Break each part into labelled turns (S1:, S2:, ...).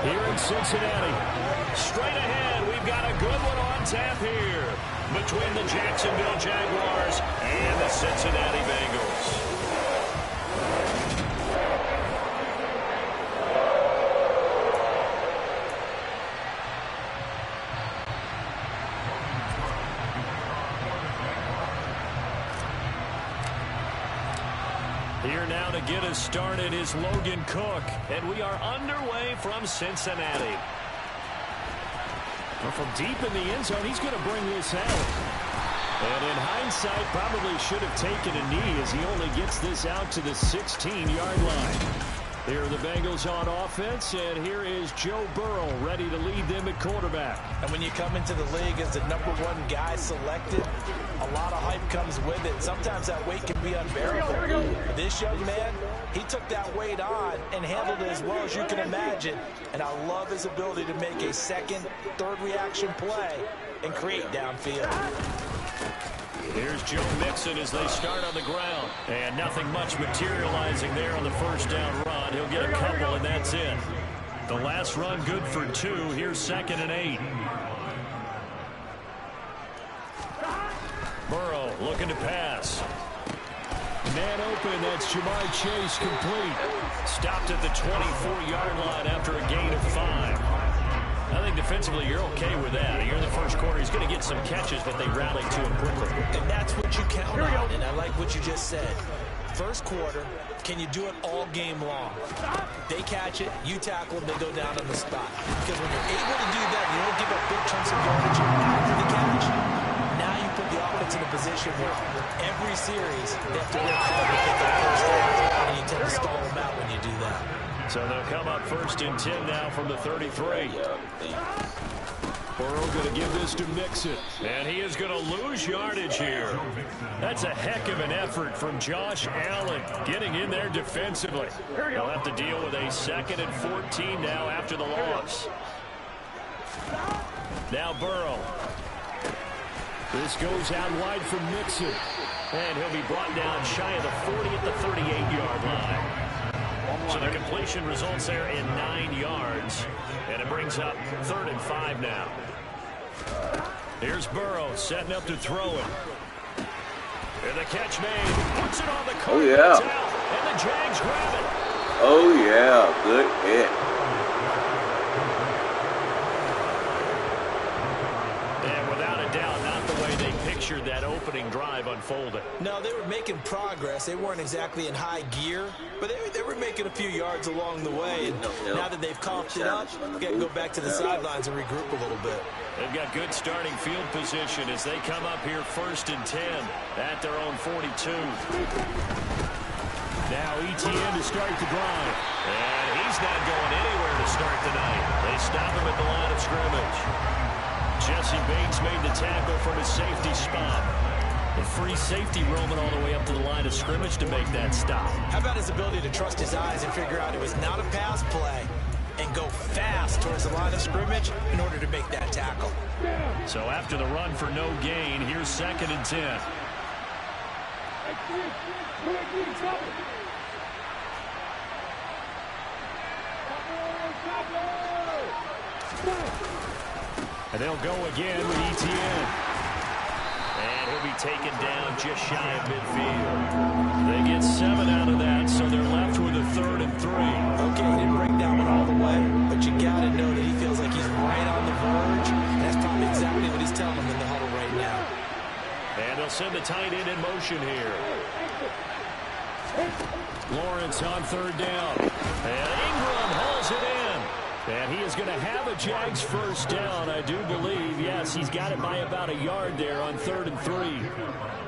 S1: here in Cincinnati. Straight ahead, we've got a good one on tap here between the Jacksonville Jaguars and the Cincinnati Bengals. Here now to get us started is Logan Cook, and we are underway from Cincinnati. Well, from deep in the end zone, he's going to bring this out. And in hindsight, probably should have taken a knee as he only gets this out to the 16-yard line. Here are the Bengals on offense, and here is Joe Burrow ready to lead them at quarterback.
S2: And when you come into the league as the #1 guy selected, a lot of hype comes with it. Sometimes that weight can be unbearable. This young man, he took that weight on and handled it as well as you can imagine. And I love his ability to make a second, third reaction play and create downfield.
S1: Here's Joe Mixon as they start on the ground. And nothing much materializing there on the first down run. He'll get a couple, and that's it. The last run good for 2. Here's 2nd and 8. Burrow looking to pass. Man open, that's Jamar Chase complete. Stopped at the 24-yard line after a gain of 5. I think defensively you're okay with that. You're in the first quarter. He's going to get some catches, but they rallied to him quickly.
S2: And that's what you count on, and I like what you just said. First quarter, can you do it all game long? They catch it, you tackle them, they go down on the spot. Because when you're able to do that, you don't give up big chunks of yardage after the catch. Now you put the offense in a position where every series they have to work hard to get that first down, and you tend to stall them out when you do that.
S1: So they'll come up 1st and 10 now from the 33. Burrow going to give this to Mixon. And he is going to lose yardage here. That's a heck of an effort from Josh Allen getting in there defensively. He'll have to deal with a 2nd and 14 now after the loss. Now Burrow. This goes out wide from Mixon. And he'll be brought down shy of the 40 at the 38-yard line. So the completion results there in 9 yards. And it brings up 3rd and 5 now. Here's Burrow setting up to throw it. And the catch made. Puts it on the court.
S3: Oh, yeah.
S1: And the Jags grab it.
S3: Oh, yeah. Good hit.
S1: And without a doubt, not the way they pictured that opening drive unfolded.
S2: No, they were making progress. They weren't exactly in high gear, but they were making a few yards along the way. And now that they've coughed it up, they've got to go back to the sidelines and regroup a little bit.
S1: They've got good starting field position as they come up here 1st and 10 at their own 42. Now ETN to start the drive. And he's not going anywhere to start tonight. They stop him at the line of scrimmage. Jesse Bates made the tackle from his safety spot. The free safety roaming all the way up to the line of scrimmage to make that stop.
S2: How about his ability to trust his eyes and figure out it was not a pass play and go fast towards the line of scrimmage in order to make that tackle.
S1: So after the run for no gain, here's 2nd and 10. And they'll go again with ETN. And he'll be taken down just shy of midfield. They get 7 out of that, so they're left with a 3rd and 3.
S2: Okay, he didn't bring that one all the way, but you got to know that he feels like he's right on the verge. That's probably exactly what he's telling them in the huddle right now.
S1: And they'll send the tight end in motion here. Lawrence on 3rd down. And Ingram hauls it in. And he is going to have a Jags first down, I do believe. Yes, he's got it by about a yard there on 3rd and 3.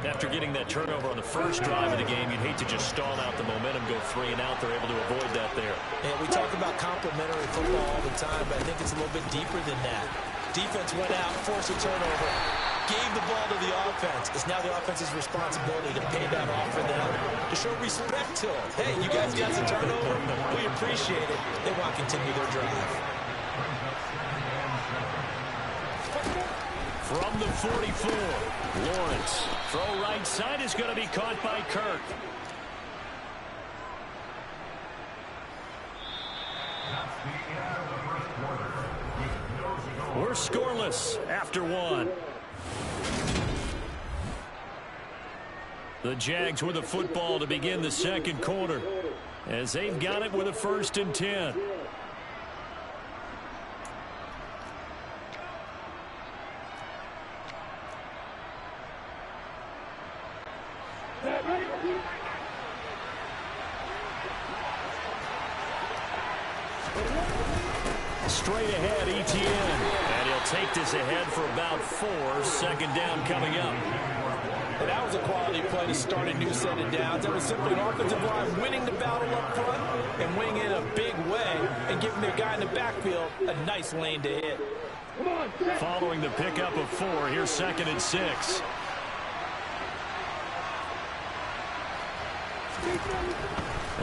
S1: After getting that turnover on the first drive of the game, you'd hate to just stall out the momentum, go 3 and out. They're able to avoid that there.
S2: Yeah, we talk about complementary football all the time, but I think it's a little bit deeper than that. Defense went out, forced a turnover, gave the ball to the offense. It's now the offense's responsibility to pay that off for them, to show respect to them. Hey, you guys got the turnover. We appreciate it. They want to continue their drive.
S1: From the 44, Lawrence. Throw right side is going to be caught by Kirk. We're scoreless after one. The Jags with the football to begin the second quarter as they've got it with a 1st and 10. Straight ahead, Etienne. And he'll take this ahead for about 4. 2nd down coming up.
S2: And that was a quality play to start a new set of downs. That was simply an offensive line winning the battle up front and winning it in a big way and giving their guy in the backfield a nice lane to hit.
S1: Following the pickup of 4, here's 2nd and 6.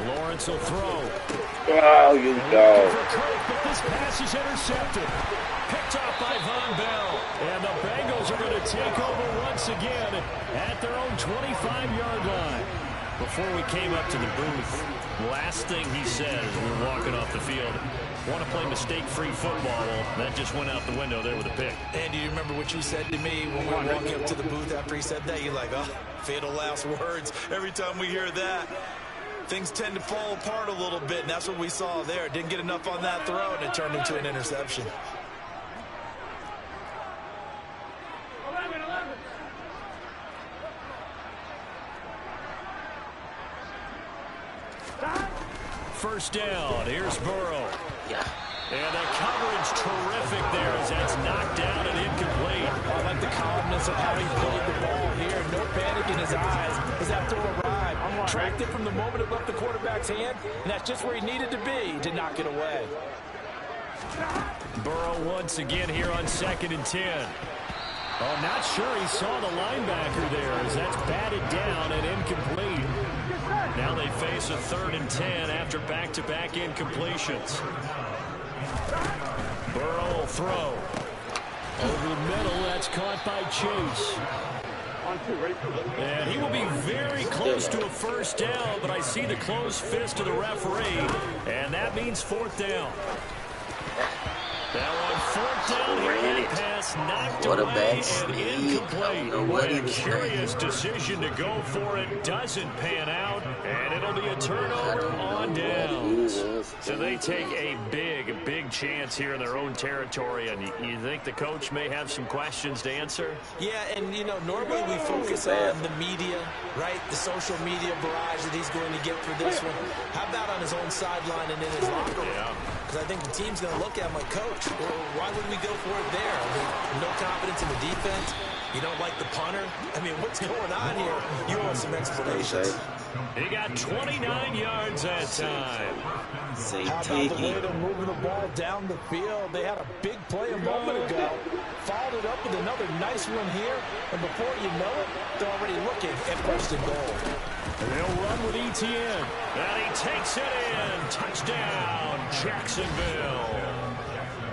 S1: Lawrence will throw.
S3: Oh, you go.
S1: But this pass is intercepted. Picked off by Von Bell. And the Bengals are going to take over once again at their own 25-yard line. Before we came up to the booth, last thing he said as we were walking off the field, want to play mistake-free football. Well, that just went out the window there with a pick.
S2: And do you remember what you said to me when we were walking up to the booth after he said that? You're like, oh, fatal last words. Every time we hear that, things tend to fall apart a little bit, and that's what we saw there. Didn't get enough on that throw, and it turned into an interception.
S1: First down. Here's Burrow.
S3: Yeah.
S1: And the coverage terrific there as that's knocked down and incomplete.
S2: I like the calmness of how he played the ball here. No panic in his eyes as that throw arrived. Tracked it from the moment it left the quarterback's hand, and that's just where he needed to be to knock it away.
S1: Burrow once again here on 2nd and 10. Oh, not sure he saw the linebacker there as that's batted down and incomplete. Now they face a 3rd and 10 after back-to-back incompletions. Burrow will throw. Over the middle, that's caught by Chase. And he will be very close to a 1st down, but I see the closed fist of the referee, and that means 4th down. That one 4th down here, pass knocked away and incomplete. A curious decision to go for it, doesn't pan out, and it'll be a turnover on downs. So they take a big chance here in their own territory, and you think the coach may have some questions to answer?
S2: Yeah, and you know, normally we focus on the media, right? The social media barrage that he's going to get for this one. How about on his own sideline and in his locker room? Because I think the team's going to look at him like, Coach, why would we go for it there? I mean, no confidence in the defense. You don't like the punter. I mean, what's going on here? You want some explanations.
S1: He got 29 yards that time.
S2: How about the way they're moving the ball down the field? They had a big play a moment ago. Followed it up with another nice one here. And before you know it, they're already looking at 1st and goal.
S1: They'll run with Etienne. And he takes it in. Touchdown, Jacksonville.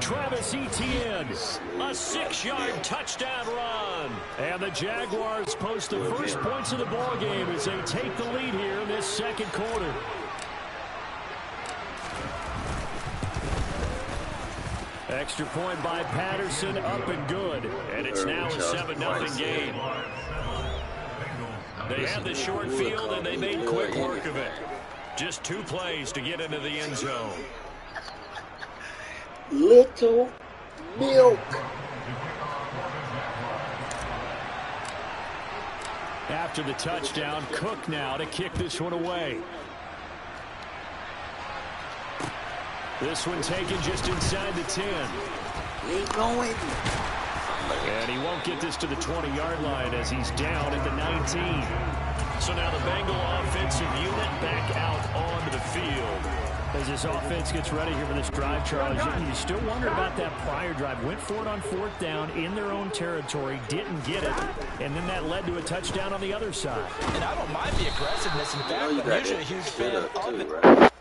S1: Travis Etienne, a 6-yard touchdown run. And the Jaguars post the first points of the ball game as they take the lead here in this second quarter. Extra point by Patterson, up and good. And it's now a 7-0 game. They had the short field, and they made quick work of it. Just 2 plays to get into the end zone.
S3: Little milk.
S1: After the touchdown, Cook now to kick this one away. This one taken just inside the 10.
S3: Ain't going.
S1: And he won't get this to the 20-yard line as he's down at the 19. So now the Bengal offensive unit back out onto the field. As this offense gets ready here for this drive, Charles, you still wondered about that prior drive. Went for it on 4th down in their own territory, didn't get it, and then that led to a touchdown on the other side.
S2: And I don't mind the aggressiveness. In fact, I'm usually a huge fan of it.
S3: Right?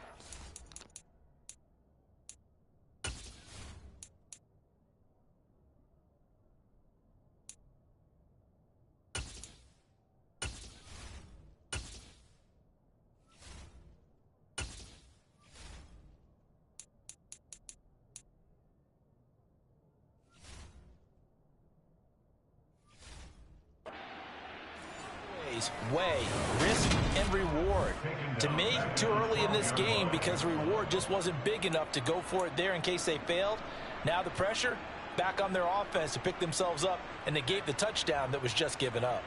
S2: balance. Weigh risk and reward. To me, too early in this game because the reward just wasn't big enough to go for it there in case they failed. Now the pressure back on their offense to pick themselves up and negate the touchdown that was just given up.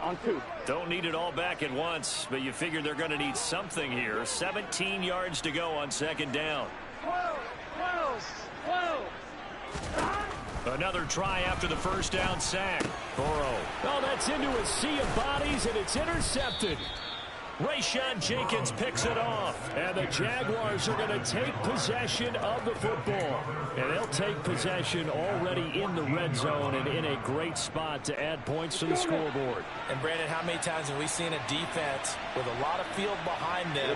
S1: On 2. Don't need it all back at once, but you figure they're going to need something here. 17 yards to go on second down. Another try after the first down sack. Burrow. Oh, that's into a sea of bodies, and it's intercepted. Rayshon Jenkins picks it off, and the Jaguars are going to take possession of the football. And they'll take possession already in the red zone and in a great spot to add points to the scoreboard.
S2: And, Brandon, how many times have we seen a defense with a lot of field behind them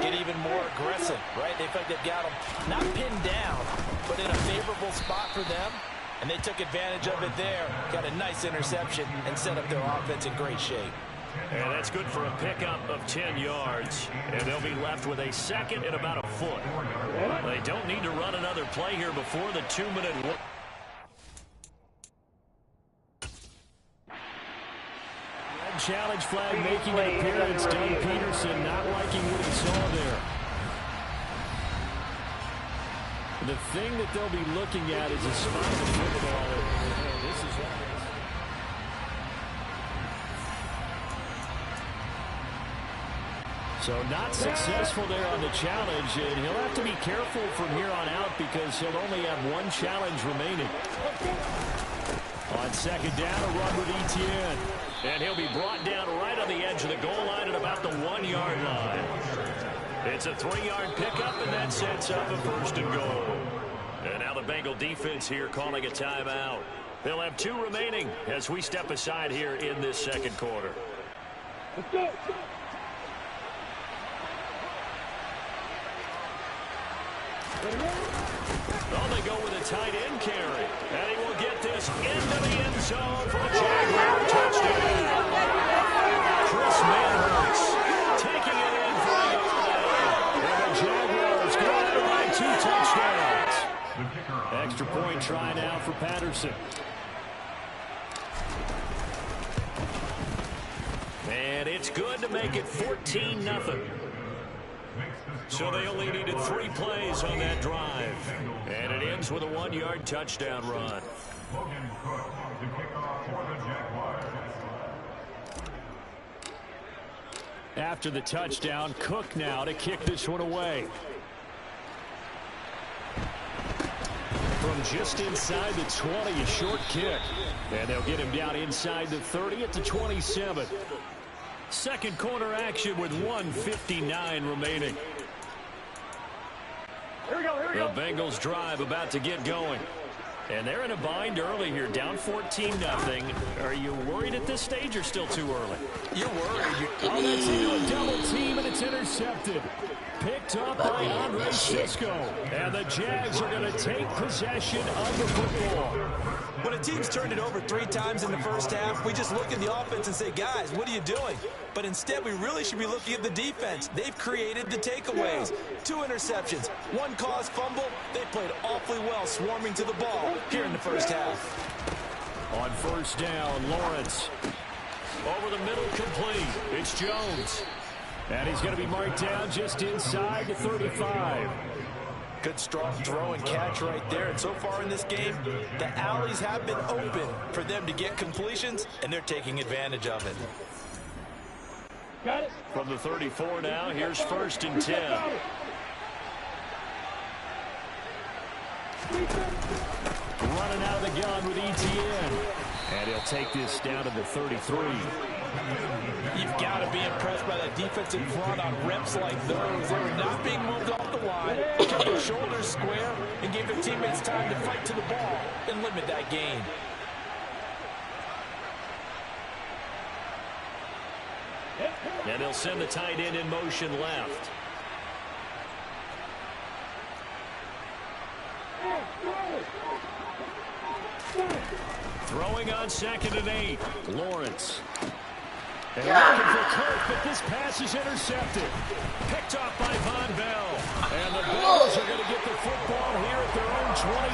S2: get even more aggressive, right? They feel like they've got them not pinned down, but in a favorable spot for them. And they took advantage of it there, got a nice interception, and set up their offense in great shape.
S1: And that's good for a pickup of 10 yards. And they'll be left with a second and about a foot. They don't need to run another play here before the 2-minute warning. Challenge flag making an appearance. Doug Peterson not liking what he saw there. The thing that they'll be looking at is a spot to put the ball in. This is what it is. So not successful there on the challenge, and he'll have to be careful from here on out because he'll only have one challenge remaining. On second down, a run with Etienne. And he'll be brought down right on the edge of the goal line at about the 1-yard line. It's a 3-yard pickup, and that sets up a first and goal. And now the Bengal defense here calling a timeout. They'll have 2 remaining as we step aside here in this second quarter.
S4: Let's go.
S1: Oh, they go with a tight end carry. And he will get this into the end zone for a Jaguar touchdown. Chris Manhurst taking it in for a yard. And the Jaguars go out by 2 touchdowns. Extra point try now for Patterson. And it's good to make it 14-0. So they only needed 3 plays on that drive. And it ends with a 1-yard touchdown run. After the touchdown, Cook now to kick this one away. From just inside the 20, a short kick. And they'll get him down inside the 30 at the 27. Second quarter action with 1:59 remaining.
S4: Here we go.
S1: The Bengals drive about to get going. And they're in a bind early here, down 14-0. Are you worried at this stage or still too early?
S2: You're worried.
S1: Oh, that's into a double team, and it's intercepted. Picked up by Andre Cisco. And the Jags are going to take possession of the football.
S2: When a team's turned it over 3 times in the first half, we just look at the offense and say, guys, what are you doing? But instead, we really should be looking at the defense. They've created the takeaways. 2 interceptions, 1 caused fumble. They played awfully well swarming to the ball here in the first half.
S1: On first down, Lawrence. Over the middle, complete. It's Jones. And he's going to be marked down just inside the 35.
S2: Good strong throw and catch right there. And so far in this game, the alleys have been open for them to get completions, and they're taking advantage of it.
S4: Got it.
S1: From the 34 now, here's first and 10. Running out of the gun with Etienne. And he'll take this down to the 33.
S2: You've got to be impressed by that defensive front on reps like those. They were not being moved off the line, kept their shoulders square, and gave their teammates time to fight to the ball and limit that gain.
S1: And they'll send the tight end in motion left. Throwing on second and 8. Lawrence. And looking for Kirk, but this pass is intercepted. Picked off by Von Bell. And the Bills are going to get the football here at their own 23.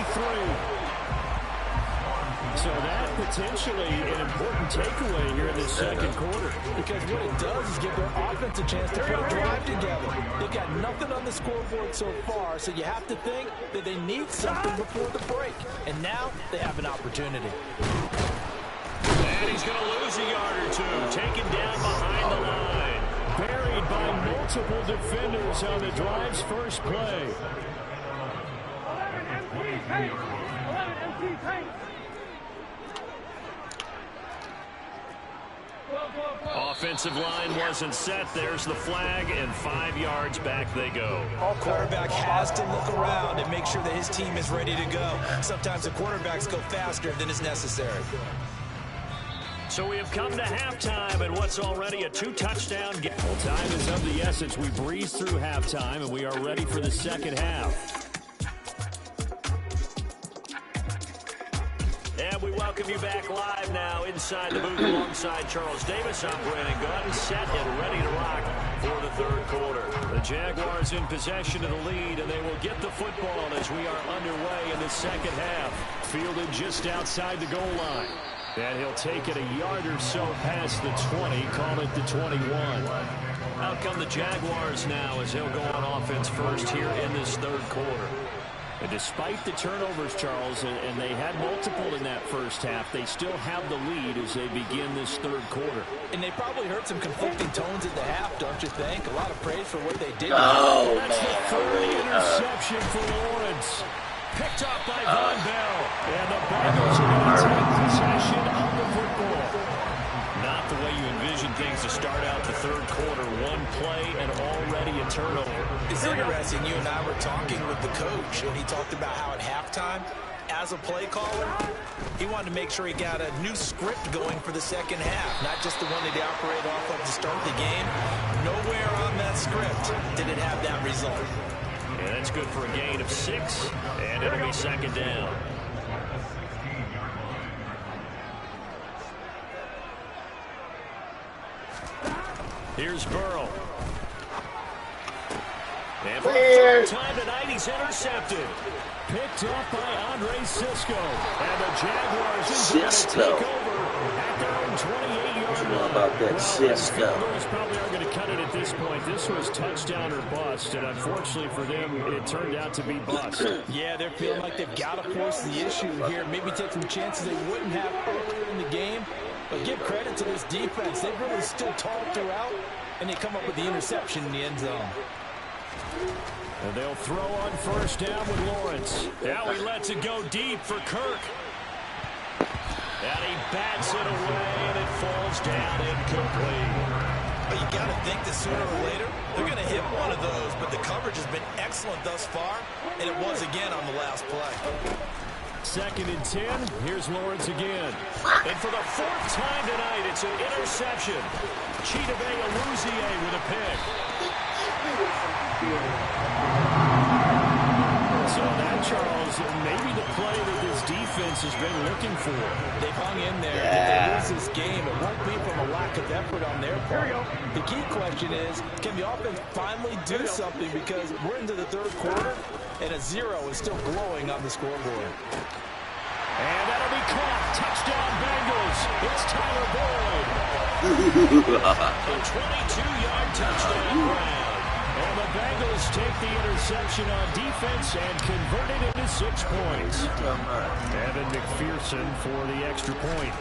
S1: So potentially an important takeaway here in this second quarter.
S2: Because what it does is give their offense a chance to put a drive together. They've got nothing on the scoreboard so far, so you have to think that they need something before the break. And now they have an opportunity.
S1: And he's going to lose a yard or two, taken down behind the line. Buried by multiple defenders on the drive's first play.
S4: 11 MT tank. 11 MT tank.
S1: Offensive line wasn't set. There's the flag, and 5 yards back they go.
S2: Quarterback has to look around and make sure that his team is ready to go. Sometimes the quarterbacks go faster than is necessary.
S1: So we have come to halftime, and what's already a 2-touchdown game. Well, time is of the essence. We breezed through halftime, and we are ready for the second half. And we welcome you back live now inside the booth alongside Charles Davis. I'm Brandon Gunn, set and ready to rock for the third quarter. The Jaguars in possession of the lead, and they will get the football as we are underway in the second half. Fielded just outside the goal line. And he'll take it a yard or so past the 20, call it the 21. Out come the Jaguars now as he'll go on offense first here in this third quarter. And despite the turnovers, Charles, and they had multiple in that first half, they still have the lead as they begin this third quarter.
S2: And they probably heard some conflicting tones at the half, don't you think? A lot of praise for what they did.
S3: Oh,
S1: That's the third interception for Lawrence. Picked up by Von Bell. And the Bengals are going to take possession of the football. Not the way you envision things to start out the third quarter. One play and already a turnover.
S2: It's interesting. You and I were talking with the coach, and he talked about how at halftime, as a play caller, he wanted to make sure he got a new script going for the second half, not just the one that he operated off of to start the game. Nowhere on that script did it have that result.
S1: Yeah, that's good for a gain of 6, and it'll be second down. Here's Burrow. And for the third time tonight, he's intercepted. Picked up by Andre Cisco. And the Jaguars is going to take over at their own 28-yard line.
S3: About that Cisco.
S1: Jaguars probably are going to cut it at this point. This was touchdown or bust, and unfortunately for them, it turned out to be bust.
S2: Yeah, they're feeling like they've got to force the issue here. Maybe take some chances they wouldn't have earlier in the game. But give credit to this defense. They've really stood tall throughout, and they come up with the interception in the end zone.
S1: And they'll throw on first down with Lawrence. Now he lets it go deep for Kirk. And he bats it away, and it falls down incomplete.
S2: But you got to think that sooner or later, they're going to hit one of those. But the coverage has been excellent thus far, and it was again on the last play.
S1: 2nd and 10. Here's Lawrence again. And for the 4th time tonight, it's an interception. Chidobe Awuzie with a pick. So that, Charles, maybe the play that this defense has been looking for.
S2: They've hung in there. If they lose this game, it won't be from a lack of effort on their part. The key question is, can the offense finally do something? Because we're into the third quarter, and a 0 is still glowing on the scoreboard.
S1: And that'll be caught. Touchdown Bengals. It's Tyler Boyd. A 22-yard touchdown round. And the Bengals take the interception on defense and convert it into 6 points. Evan McPherson for the extra point.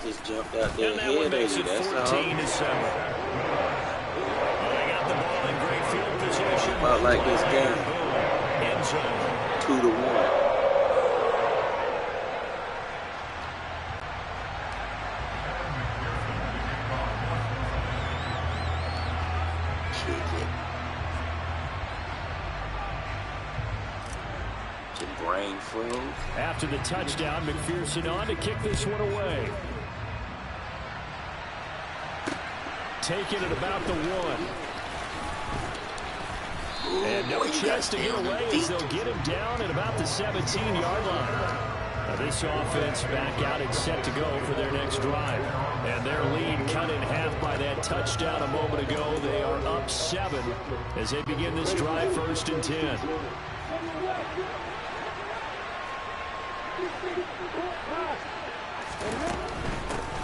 S3: Just jumped out there.
S1: And that one makes it 14-7. They got the ball in great field position.
S3: About like this game.
S1: End zone.
S3: 2-1.
S1: After the touchdown, McPherson on to kick this one away. Taking it about the 1. And no chance to get away as they'll get him down at about the 17-yard line. Now this offense back out and set to go for their next drive. And their lead cut in half by that touchdown a moment ago. They are up 7 as they begin this drive 1st and 10.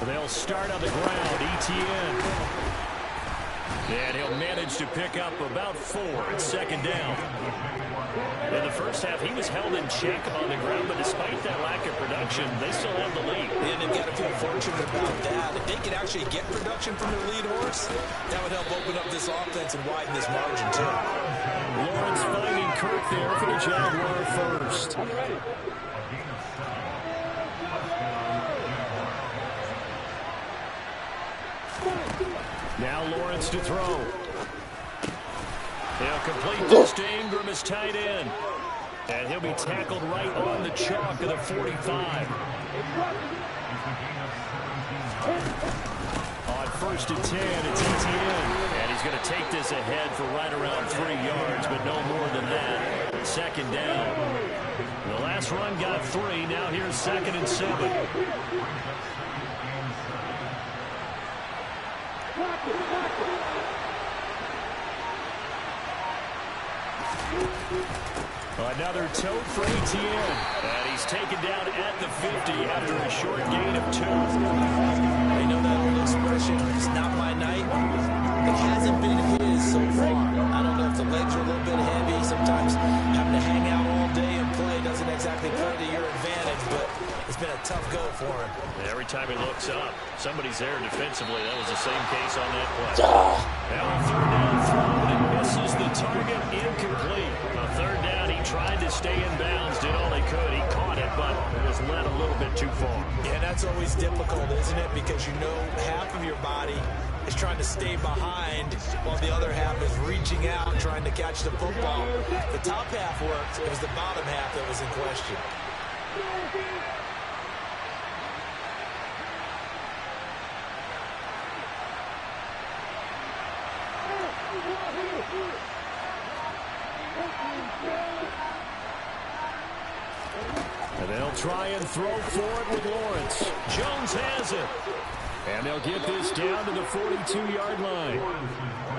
S1: They'll start on the ground. ETN. And he'll manage to pick up about 4. It's second down. In the first half, he was held in check on the ground, but despite that lack of production, they still have the lead.
S2: And they've got to feel fortunate about that. If they could actually get production from their lead horse, that would help open up this offense and widen this margin, too.
S1: Lawrence finding Kirk there for the Jaguar first. Now Lawrence to throw. He'll complete this to Ingram as tight end. And he'll be tackled right on the chalk of the 45. On first and 10, it's ETN. And he's going to take this ahead for right around 3 yards, but no more than that. Second down. The last run got 3. Now here's second and 7. Another tote for ETN. And he's taken down at the 50 after a short gain of 2.
S2: You know that old expression, it's not my night. It hasn't been his so far. I don't know if the legs are a little bit heavy. Sometimes having to hang out all day and play doesn't exactly play to your advantage, but it's been a tough go for him.
S1: Every time he looks up, somebody's there defensively. That was the same case on that play. Now a third down throw, and it misses the target, incomplete. A third down, he tried to stay in bounds, did all he could. He caught it, but it was led a little bit too far.
S2: Yeah, that's always difficult, isn't it? Because you know half of your body is trying to stay behind while the other half is reaching out, trying to catch the football. The top half worked. It was the bottom half that was in question.
S1: And they'll try and throw for it with Lawrence. Jones has it. And they'll get this down to the 42-yard line.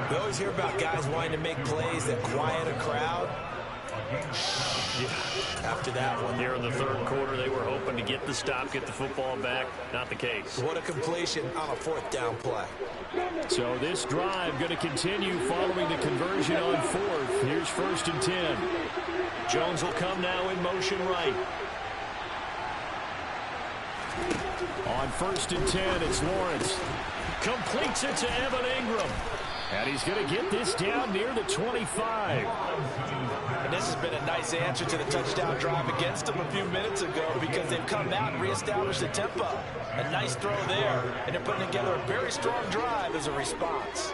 S2: We always hear about guys wanting to make plays that quiet a crowd. After that one.
S1: Here in the third quarter, they were hoping to get the stop, get the football back. Not the case.
S2: What a completion on a fourth down play.
S1: So this drive going to continue following the conversion on fourth. Here's first and 10. Jones will come now in motion right. On first and 10, it's Lawrence. Completes it to Evan Ingram. And he's going to get this down near the 25.
S2: And this has been a nice answer to the touchdown drive against them a few minutes ago because they've come out and reestablished the tempo. A nice throw there, and they're putting together a very strong drive as a response.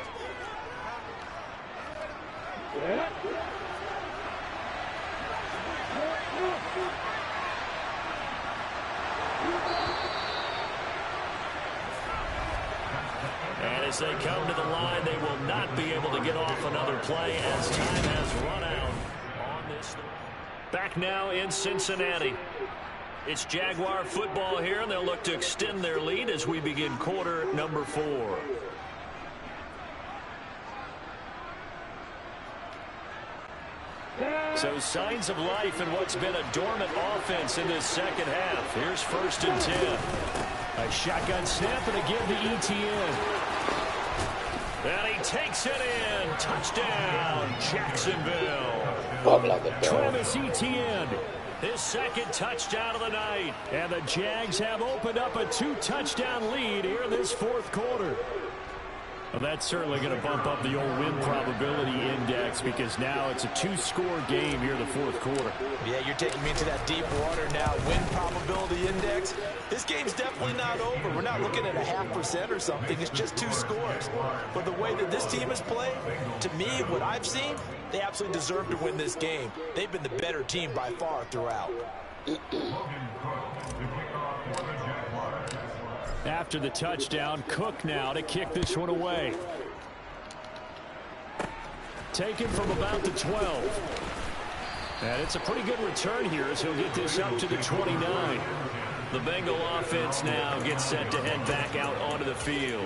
S1: And as they come to the line, they will not be able to get off another play as time has run out on this. Back now in Cincinnati. It's Jaguar football here, and they'll look to extend their lead as we begin quarter number 4. So signs of life in what's been a dormant offense in this second half. Here's first and 10. A shotgun snap and again to ETN. And he takes it in. Touchdown, Jacksonville. Travis Etienne, his second touchdown of the night. And the Jags have opened up a 2-touchdown lead here in this fourth quarter. Well, that's certainly going to bump up the old win probability index because now it's a 2-score game here in the fourth quarter.
S2: Yeah, you're taking me into that deep water now. Win probability index. This game's definitely not over. We're not looking at a 0.5% or something. It's just 2 scores. But the way that this team has played, to me, what I've seen, they absolutely deserve to win this game. They've been the better team by far throughout.
S1: After the touchdown, Cook now to kick this one away. Taken from about the 12. And it's a pretty good return here as he'll get this up to the 29. The Bengal offense now gets set to head back out onto the field.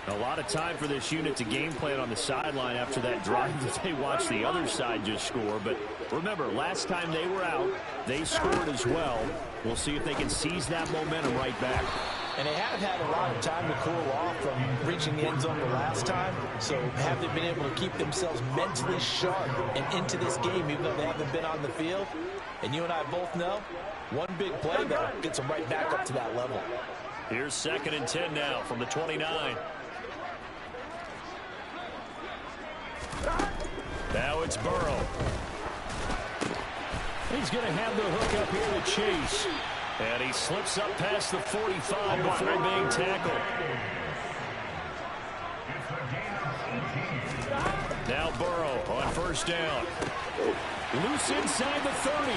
S1: A lot of time for this unit to game plan on the sideline after that drive that they watched the other side just score. But remember, last time they were out, they scored as well. We'll see if they can seize that momentum right back.
S2: And they haven't had a lot of time to cool off from reaching the end zone the last time. So have they been able to keep themselves mentally sharp and into this game even though they haven't been on the field? And you and I both know, one big play, though, gets them right back up to that level.
S1: Here's 2nd and 10 now from the 29. Now it's Burrow. He's going to have the hook up here to Chase. And he slips up past the 45 before being tackled. Now Burrow on 1st down. Loose inside the 30.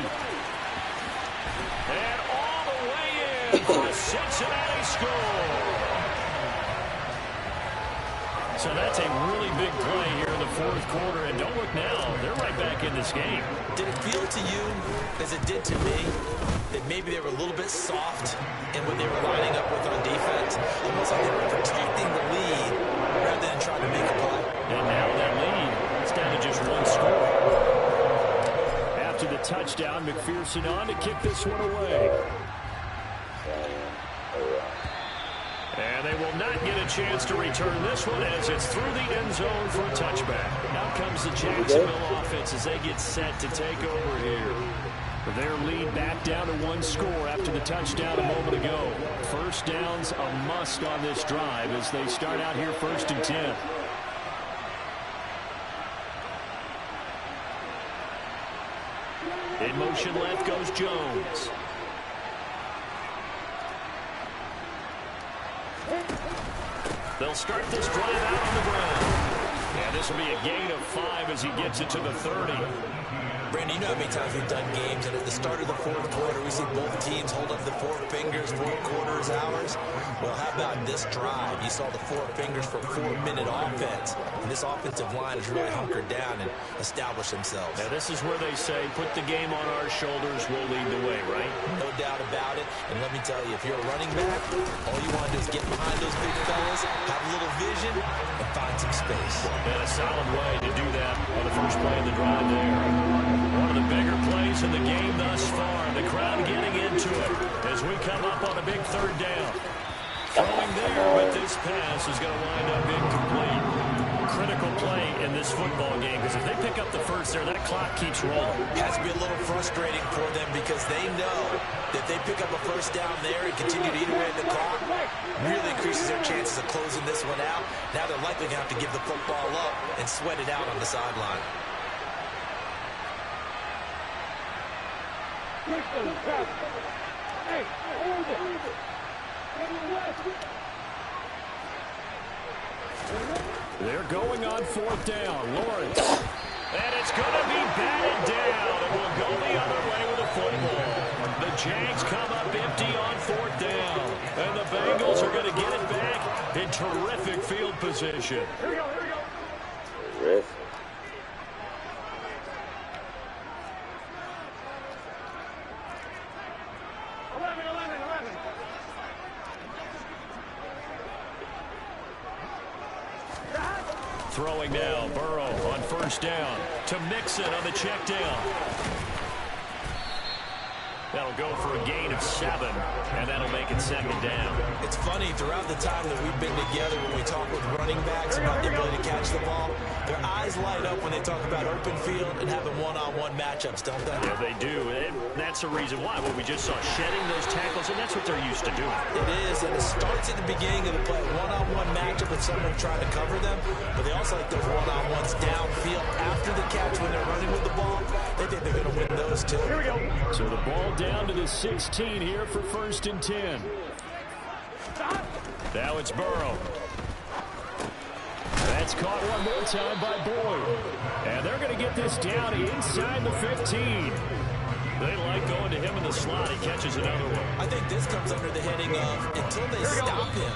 S1: And all the way in for a Cincinnati score. So that's a really big play here in the 4th quarter. And don't look now, they're right back in this game.
S2: Did it feel to you, as it did to me, that maybe they were a little bit soft in what they were lining up with on defense? Almost like they were protecting the lead rather than trying to make a play.
S1: And now that lead, it's down to just 1 score. After the touchdown, McPherson on to kick this one away. And they will not get a chance to return this one as it's through the end zone for a touchback. Now comes the Jacksonville offense as they get set to take over here. Their lead back down to 1 score after the touchdown a moment ago. 1st down's a must on this drive as they start out here 1st and 10. In motion left goes Jones. They'll start this drive out on the ground. And this will be a gain of 5 as he gets it to the 30.
S2: Brandon, you know how many times we've done games, and at the start of the 4th quarter, we see both teams hold up the 4 fingers, 4 quarters ours. Well, how about this drive? You saw the 4 fingers for 4-minute offense, and this offensive line has really hunkered down and established themselves.
S1: Now, this is where they say, put the game on our shoulders, we'll lead the way, right?
S2: No doubt about it, and let me tell you, if you're a running back, all you want to do is get behind those big fellas, have a little vision, and find some space.
S1: And a solid way to do that on the first play of the drive there. One of the bigger plays in the game thus far. The crowd getting into it as we come up on a big 3rd down. Throwing there, but this pass is going to wind up incomplete. Critical play in this football game because if they pick up the 1st there, that clock keeps rolling.
S2: It has to be a little frustrating for them because they know that if they pick up a 1st down there and continue to eat away at the clock, really increases their chances of closing this one out. Now they're likely going to have to give the football up and sweat it out on the sideline.
S4: Hey, hold it.
S1: They're going on 4th down. Lawrence. And it's going to be batted down. It will go the other way with a football. The Jags come up empty on 4th down. And the Bengals are going to get it back in terrific field position.
S4: Here we go, here we go.
S3: Terrific.
S1: Throwing now, Burrow on 1st down to Mixon on the check down. That'll go for a gain of 7, and that'll make it 2nd down.
S2: It's funny, throughout the time that we've been together, when we talk with running backs about the ability to catch the ball, their eyes light up when they talk about open field and having one-on-one matchups, don't they?
S1: Yeah, they do. And that's the reason why. What we just saw, shedding those tackles, and that's what they're used to doing.
S2: It is, and it starts at the beginning of the play, one-on-one matchup with someone trying to cover them, but they also like those one-on-ones downfield after the catch when they're running with the ball. They think they're going to win those, too.
S4: Here we go.
S1: So the ball down to the 16 here for 1st and 10. Now it's Burrow. That's caught one more time by Boyd. And they're going to get this down inside the 15. They like going to him in the slot. He catches another one.
S2: I think this comes under the heading of, until they stop him,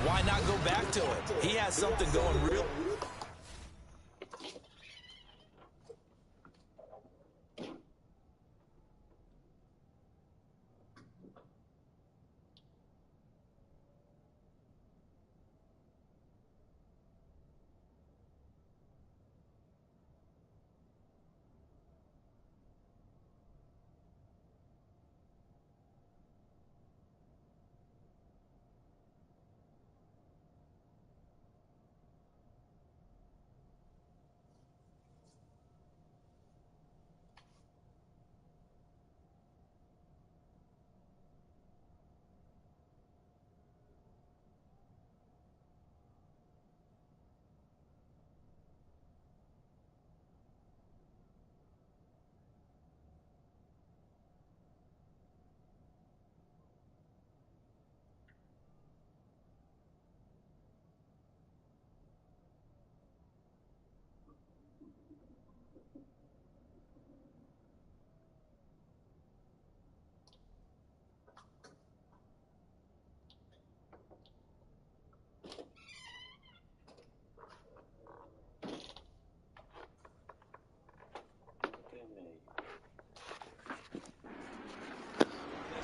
S2: why not go back to it? He has something going real.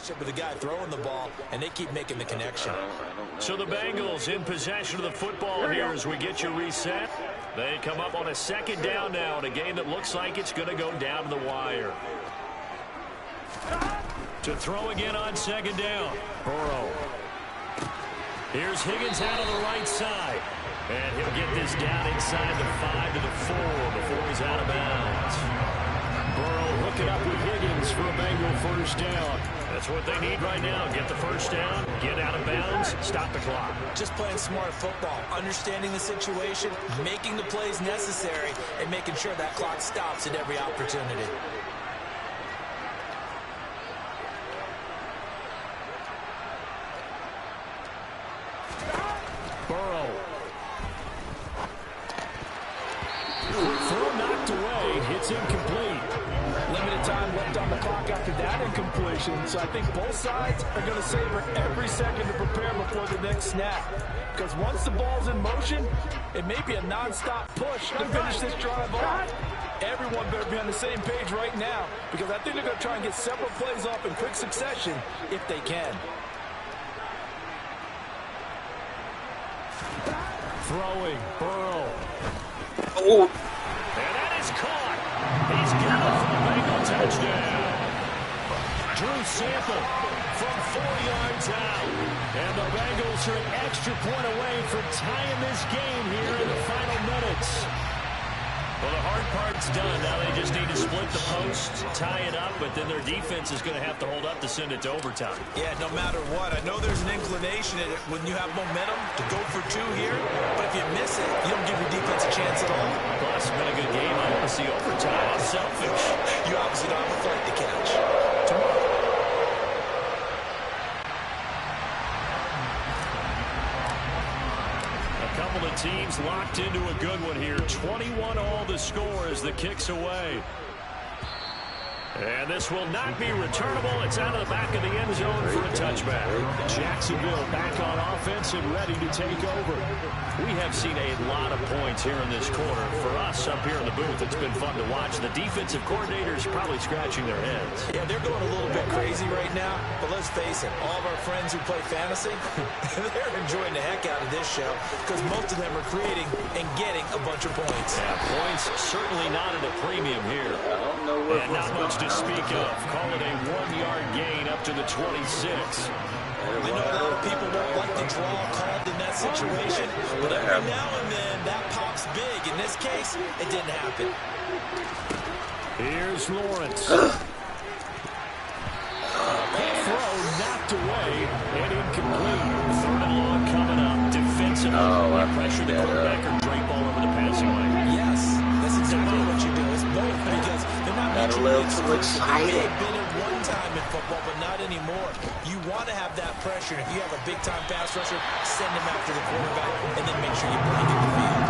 S2: relationship with the guy throwing the ball, and they keep making the connection.
S1: So the Bengals in possession of the football here as we get you reset. They come up on a second down now in a game that looks like it's going to go down to the wire. To throw again on second down. Burrow. Here's Higgins out on the right side. And he'll get this down inside the 5 to the 4 before he's out of bounds. Burrow hooking up with Higgins for a Bengal first down. That's what they need right now. Get the first down, get out of bounds, stop the clock.
S2: Just playing smart football, understanding the situation, making the plays necessary, and making sure that clock stops at every opportunity.
S1: Burrow. Throw knocked away. It's incomplete.
S5: Limited time left on the clock after that incompletion, so I think both sides are going to savor every second to prepare before the next snap. Because once the ball's in motion, it may be a non-stop push to finish this drive off. Everyone better be on the same page right now, because I think they're going to try and get several plays off in quick succession if they can.
S1: Throwing, Burrow.
S3: Oh.
S1: And that is caught. He's got it for a Bengal touchdown. Drew Sample from 4 yards out. And the Bengals are an extra point away from tying this game here in the final minutes. Well, the hard part's done. Now they just need to split the post, tie it up, but then their defense is going to have to hold up to send it to overtime.
S2: Yeah, no matter what. I know there's an inclination in it when you have momentum to go for 2 here, but if you miss it, you don't give your defense a chance at all.
S1: Plus, it's been a good game. I want to see overtime. How selfish.
S2: You obviously don't have a fight to catch.
S1: Tomorrow. Couple of teams locked into a good one here. 21 all the score as the kick's away. And this will not be returnable. It's out of the back of the end zone for a touchback. Jacksonville back on offense and ready to take over. We have seen a lot of points here in this quarter. For us up here in the booth, it's been fun to watch. The defensive coordinators probably scratching their heads.
S2: Yeah, they're going a little bit crazy right now, but let's face it, all of our friends who play fantasy, they're enjoying the heck out of this show because most of them are creating and getting a bunch of points.
S1: Yeah, points certainly not at a premium here.
S3: I don't know what
S1: and not much to speak of. Call it a 1-yard gain up to the 26.
S2: I know a lot of people don't like the draw called in that situation, but every now and then that pops big. In this case, it didn't happen.
S1: Here's Lawrence. Throw knocked away and incomplete. 3rd and long coming up. Defensively, pressure the quarterback or drape all over the passing lane.
S2: Yes, that's exactly what you do. It's both because they're not mutually exclusive. They may have been at one time in football, but not anymore. You want to have that pressure. If you have a big-time pass rusher, send him after the quarterback, and then make sure you blanket the field.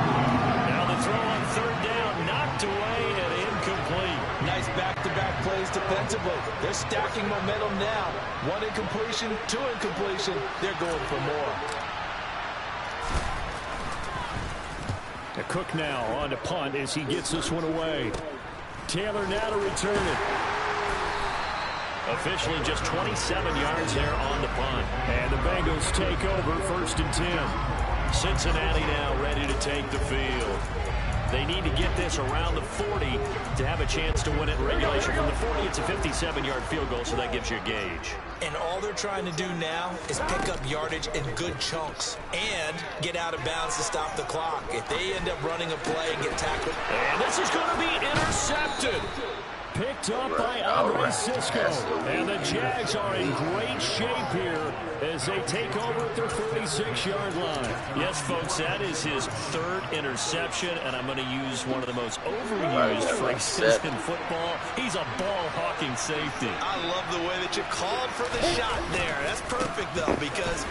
S1: Now the throw on 3rd down, knocked away and incomplete.
S5: Nice back-to-back plays defensively. They're stacking momentum now. 1 incompletion, 2 incompletion. They're going for more.
S1: Cook now on to punt as he gets this one away. Taylor now to return it. Officially just 27 yards there on the punt. And the Bengals take over 1st and 10. Cincinnati now ready to take the field. They need to get this around the 40 to have a chance to win it in regulation. From the 40, it's a 57-yard field goal, so that gives you a gauge.
S2: And all they're trying to do now is pick up yardage in good chunks and get out of bounds to stop the clock. If they end up running a play and get tackled.
S1: And this is going to be intercepted. Picked up by Andre Cisco. And the Jags are in great shape here as they take over at their 36-yard line. Yes, folks, that is his 3rd interception, and I'm going to use one of the most overused phrases in football. He's a ball-hawking safety.
S2: I love the way that you called for the shot there. That's perfect, though, because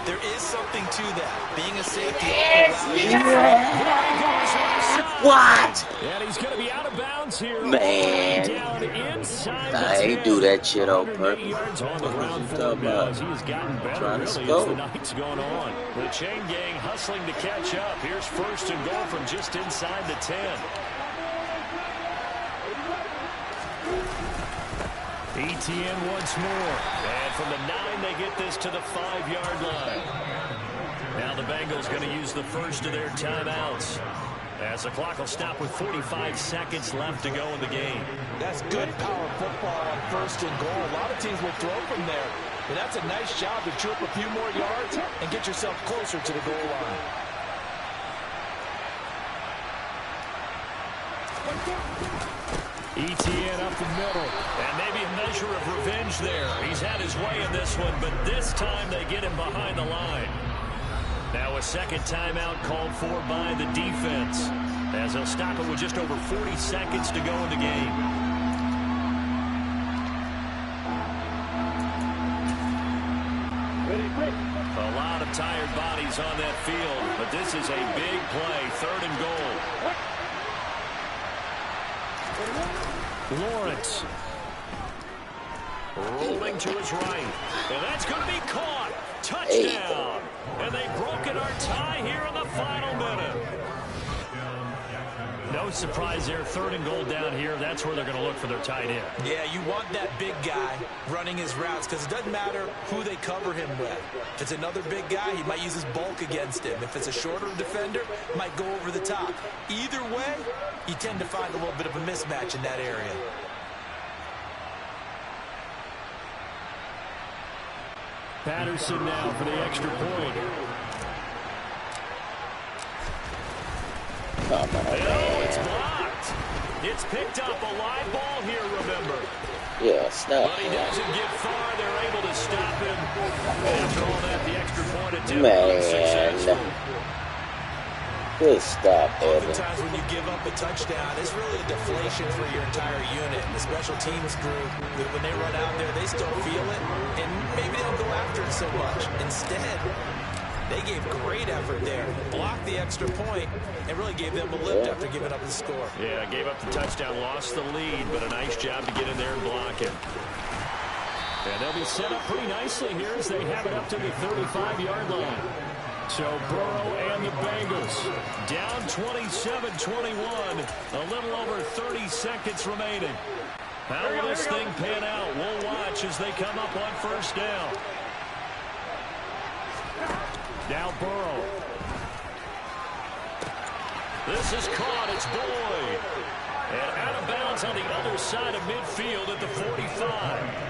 S2: there is something to that. Being a safety.
S3: What?
S1: And he's going to be out of bounds here.
S3: Man.
S1: Down inside
S3: I ain't do that shit on purpose.
S1: Yards on the ground for him now as he has gotten better really as the night's going on. The chain gang hustling to catch up. Here's 1st and goal from just inside the 10. ETN once more. And from the 9, they get this to the 5-yard line. Now the Bengals going to use the first of their timeouts, as the clock will stop with 45 seconds left to go in the game.
S2: That's good power football on 1st and goal. A lot of teams will throw from there. But that's a nice job to chew up a few more yards and get yourself closer to the goal line.
S1: ETN up the middle. And maybe a measure of revenge there. He's had his way in this one, but this time they get him behind the line. Now a second timeout called for by the defense, as they'll stop it with just over 40 seconds to go in the game. A lot of tired bodies on that field, but this is a big play, 3rd and goal. Lawrence rolling to his right, and that's going to be caught. Touchdown. And they've broken our tie here in the final minute. No surprise there. 3rd and goal down here. That's where they're going to look for their tight end.
S2: Yeah, you want that big guy running his routes, because it doesn't matter who they cover him with. If it's another big guy, he might use his bulk against him. If it's a shorter defender, might go over the top. Either way, you tend to find a little bit of a mismatch in that area.
S1: Patterson now for the extra point.
S3: Come on, man.
S1: It's blocked. It's picked up. A live ball here, remember.
S3: Yeah, snap.
S1: But he doesn't get far. They're able to stop him. After all that, the extra point attempt was successful.
S3: Good stop, Evan.
S2: Oftentimes when you give up a touchdown, it's really a deflation for your entire unit. The special teams group, when they run out there, they still feel it, and maybe they don't go after it so much. Instead, they gave great effort there, blocked the extra point, and really gave them a lift after giving up the score.
S1: Yeah, gave up the touchdown, lost the lead, but a nice job to get in there and block it. And they'll be set up pretty nicely here as they have it up to the 35-yard line. So Burrow and the Bengals down 27-21, a little over 30 seconds remaining. How will this thing pan out? We'll watch as they come up on 1st down. Now Burrow. This is caught. It's Boyd. And out of bounds on the other side of midfield at the 45.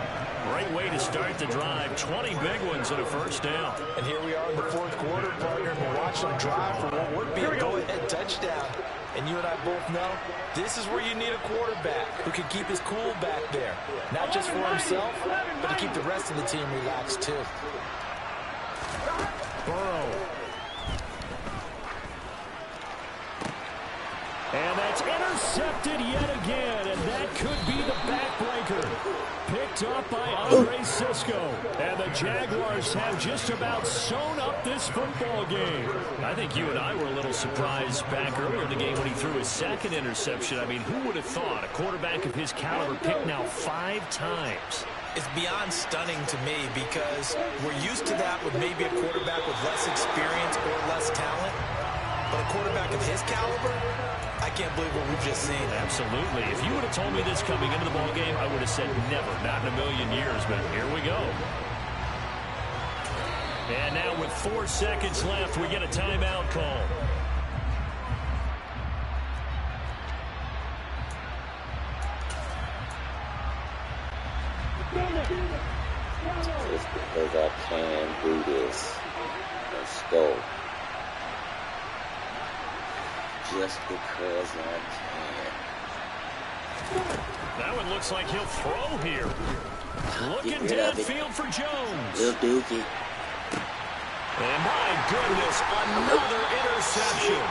S1: Great way to start the drive. 20 big ones and a 1st down.
S2: And here we are in the 4th quarter, partner, and we're watching them drive for what would be a go-ahead touchdown. And you and I both know this is where you need a quarterback who can keep his cool back there. Not just for himself, but to keep the rest of the team relaxed, too.
S1: Burrow. And that's intercepted yet again, and that could be the backbreaker. Picked up by Andre Cisco. And the Jaguars have just about sewn up this football game. I think you and I were a little surprised back earlier in the game when he threw his 2nd interception. I mean, who would have thought a quarterback of his caliber picked now 5 times?
S2: It's beyond stunning to me because we're used to that with maybe a quarterback with less experience or less talent. But a quarterback of his caliber, I can't believe what we've just seen.
S1: Absolutely. If you would have told me this coming into the ballgame, I would have said never, not in a million years, but here we go. And now with 4 seconds left, we get a timeout call.
S3: Just because I can do this. Let's go. Just because I can.
S1: That one looks like he'll throw here. Looking downfield for Jones.
S3: Lil Dookie.
S1: And my goodness, another interception.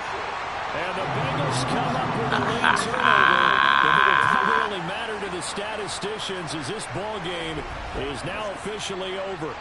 S1: And the Bengals come up with a late turnover. But it will probably only matter to the statisticians as this ball game is now officially over.